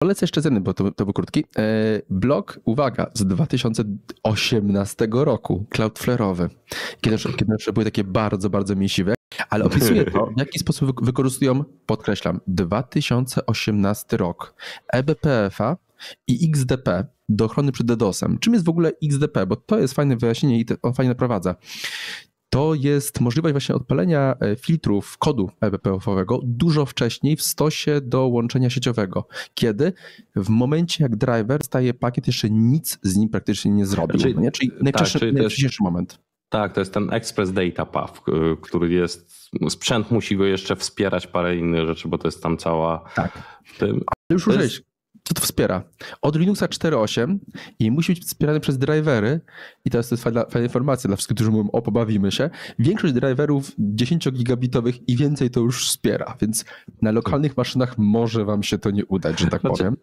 Polecę jeszcze jeden, bo to był krótki. Blog, uwaga, z 2018 roku, Cloudflare'owy. Kiedy jeszcze były takie bardzo, bardzo mięsiwe, ale opisuje to, w jaki sposób wykorzystują, podkreślam, 2018 rok, eBPF-a i XDP do ochrony przed DDoS-em. Czym jest w ogóle XDP? Bo to jest fajne wyjaśnienie i on fajnie naprowadza. To jest możliwość właśnie odpalenia filtrów kodu eBPF-owego dużo wcześniej w stosie do łączenia sieciowego. Kiedy? W momencie, jak driver staje pakiet, jeszcze nic z nim praktycznie nie zrobił. Czyli najwcześniejszy moment. Tak, to jest ten Express Data Path, który jest, sprzęt musi go jeszcze wspierać parę innych rzeczy, bo to jest tam cała... Tak, ale już użyłeś. Co to wspiera? Od Linuxa 4.8 i musi być wspierany przez drivery i to jest fajna informacja dla wszystkich, którzy mówią, pobawimy się. Większość driverów 10-gigabitowych i więcej to już wspiera, więc na lokalnych maszynach może wam się to nie udać, że tak powiem.